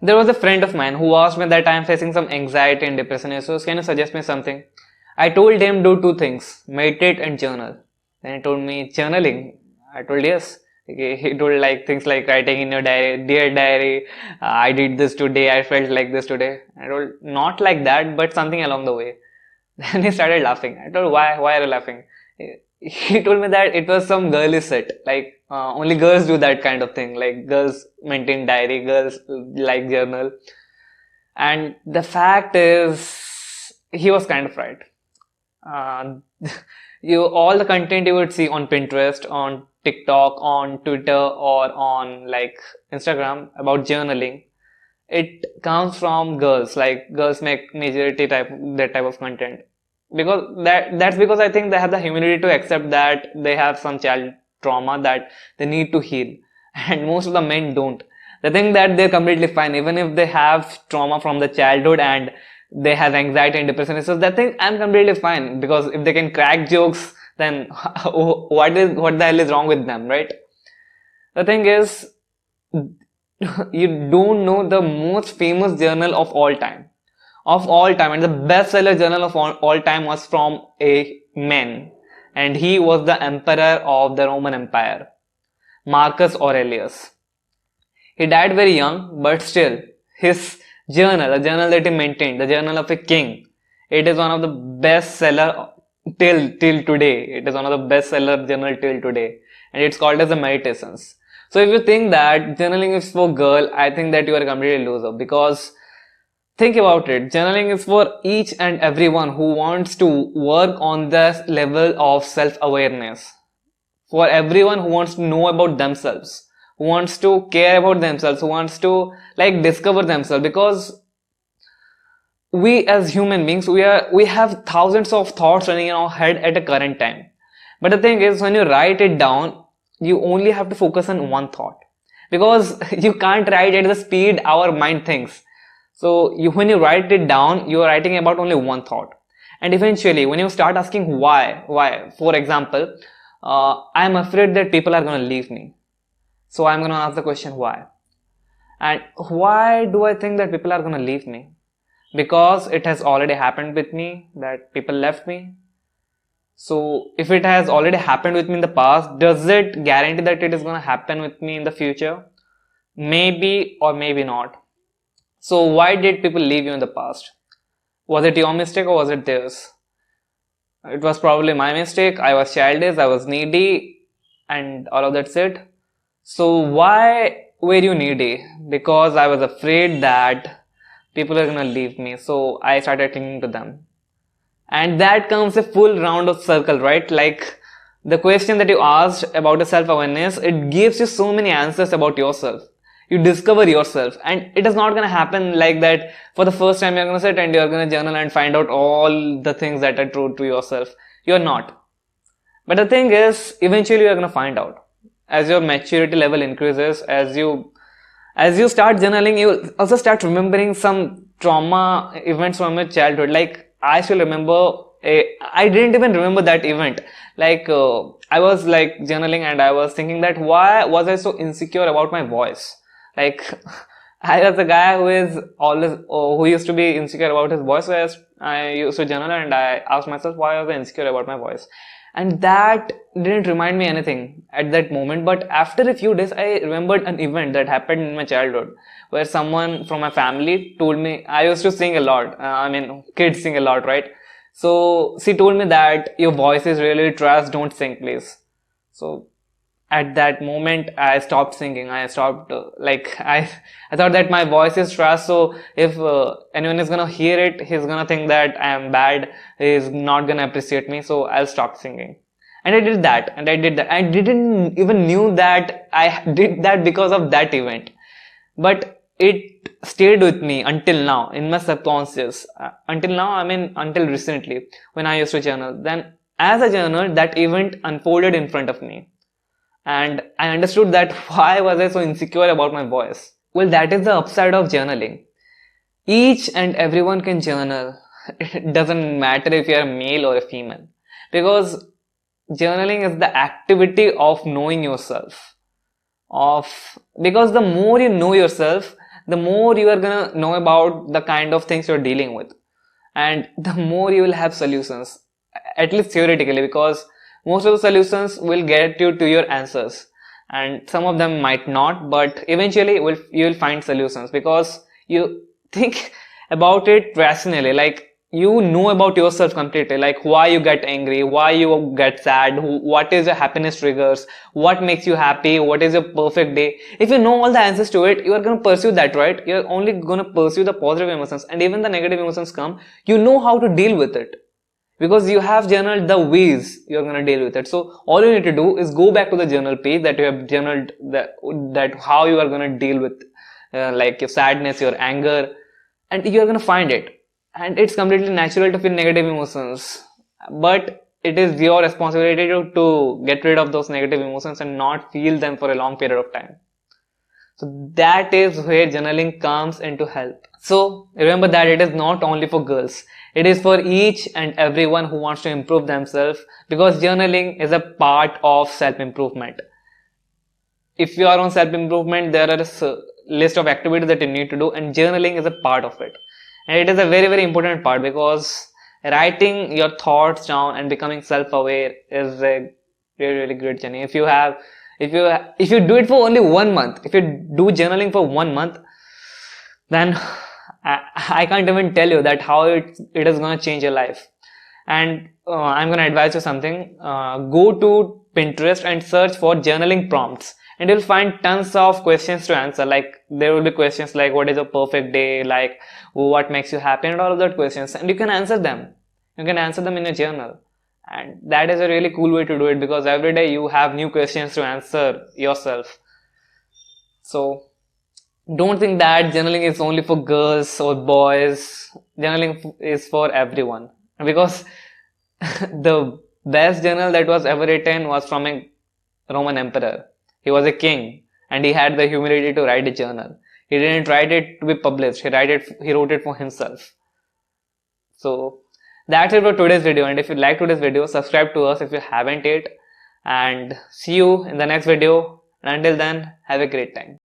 There was a friend of mine who asked me that I am facing some anxiety and depression issues. Can you suggest me something? I told him do two things: meditate and journal. Then he told me journaling. I told yes. He told like things like writing in your diary, dear diary, I did this today, I felt like this today. I told not like that, but something along the way. Then he started laughing. I told why are you laughing? He told me that it was some girly set. Like only girls do that kind of thing. Like girls maintain diary, girls like journal. And the fact is, he was kind of right. Uh, you all the content you would see on Pinterest, on TikTok, on Twitter, or on like Instagram about journaling, it comes from girls. Like girls make majority that type of content, because that's because I think they have the humility to accept that they have some child trauma that they need to heal, and most of the men don't. They think that they're completely fine even if they have trauma from the childhood and they have anxiety and depression. So they think I'm completely fine, because if they can crack jokes, then what the hell is wrong with them, right? The thing is, you don't know the most famous journal of all time. And the bestseller journal of all time was from a man, and he was the emperor of the Roman Empire, Marcus Aurelius. He died very young, but still, his journal, the journal that he maintained, the journal of a king, it is one of the bestseller till today. It is one of the bestseller journal till today, and it's called as the Meditations. So if you think that journaling is for girl, I think that you are a completely loser, because think about it. Journaling is for each and everyone who wants to work on this level of self-awareness. For everyone who wants to know about themselves, who wants to care about themselves, who wants to like discover themselves, because we as human beings, we have thousands of thoughts running in our head at a current time. But the thing is, when you write it down, you only have to focus on one thought, because you can't write at the speed our mind thinks. So when you write it down, you are writing about only one thought. And eventually, when you start asking why, for example, I am afraid that people are going to leave me. So I'm going to ask the question why. And why do I think that people are going to leave me? Because it has already happened with me that people left me. So if it has already happened with me in the past, does it guarantee that it is going to happen with me in the future? Maybe or maybe not. So why did people leave you in the past? Was it your mistake or was it theirs? It was probably my mistake. I was childish, I was needy, and all of that's it. So why were you needy? Because I was afraid that people are gonna leave me. So I started clinging to them. And that comes a full round of circle, right? Like the question that you asked about the self-awareness, it gives you so many answers about yourself. You discover yourself, and it is not going to happen like that for the first time you're going to sit and you're going to journal and find out all the things that are true to yourself. You're not. But the thing is, eventually you're going to find out. As your maturity level increases, as you start journaling, you also start remembering some trauma events from your childhood. Like I still remember I didn't even remember that event. Like I was like journaling and I was thinking that why was I so insecure about my voice? Like I was a guy who is always who used to be insecure about his voice. So I used to journal and I asked myself why was I insecure about my voice, and that didn't remind me anything at that moment. But after a few days, I remembered an event that happened in my childhood where someone from my family told me I used to sing a lot. Kids sing a lot, right? So she told me that your voice is really trash. Don't sing, please. So at that moment I stopped singing. I stopped I thought that my voice is trash, so if anyone is gonna hear it, he's gonna think that I am bad, he's not gonna appreciate me, so I'll stop singing. And I did that. I didn't even knew that I did that because of that event, but it stayed with me until now in my subconscious. Until recently when I used to journal. Then as a journal, that event unfolded in front of me. And I understood that why was I so insecure about my voice. Well, that is the upside of journaling. Each and everyone can journal. It doesn't matter if you are a male or a female. Because journaling is the activity of knowing yourself. Because the more you know yourself, the more you are gonna know about the kind of things you're dealing with, and the more you will have solutions, at least theoretically, because most of the solutions will get you to your answers, and some of them might not, but eventually you will find solutions because you think about it rationally. Like, you know about yourself completely, like why you get angry, why you get sad, what is your happiness triggers, what makes you happy, what is your perfect day. If you know all the answers to it, you are going to pursue that, right? You're only going to pursue the positive emotions, and even the negative emotions come, you know how to deal with it because you have journaled the ways you're going to deal with it. So all you need to do is go back to the journal page that you have journaled, that how you are going to deal with like your sadness, your anger, and you're going to find it. And it's completely natural to feel negative emotions, but it is your responsibility to get rid of those negative emotions and not feel them for a long period of time. So that is where journaling comes into help. So remember that it is not only for girls. It is for each and everyone who wants to improve themselves, because journaling is a part of self-improvement. If you are on self-improvement, there are a list of activities that you need to do, and journaling is a part of it. And it is a very, very important part, because writing your thoughts down and becoming self-aware is a really, really great journey. If you do it for only 1 month, if you do journaling for 1 month, then I can't even tell you that how it is going to change your life. And I'm going to advise you something. Go to Pinterest and search for journaling prompts, and you'll find tons of questions to answer. Like, there will be questions like what is a perfect day, like what makes you happy, and all of that questions, and you can answer them. You can answer them in your journal, and that is a really cool way to do it, because every day you have new questions to answer yourself. So don't think that journaling is only for girls or boys. Journaling is for everyone, because the best journal that was ever written was from a Roman emperor. He was a king, and he had the humility to write a journal. He didn't write it to be published. He wrote it for himself. So that's it for today's video. And if you like today's video, subscribe to us if you haven't yet. And see you in the next video. And until then, have a great time.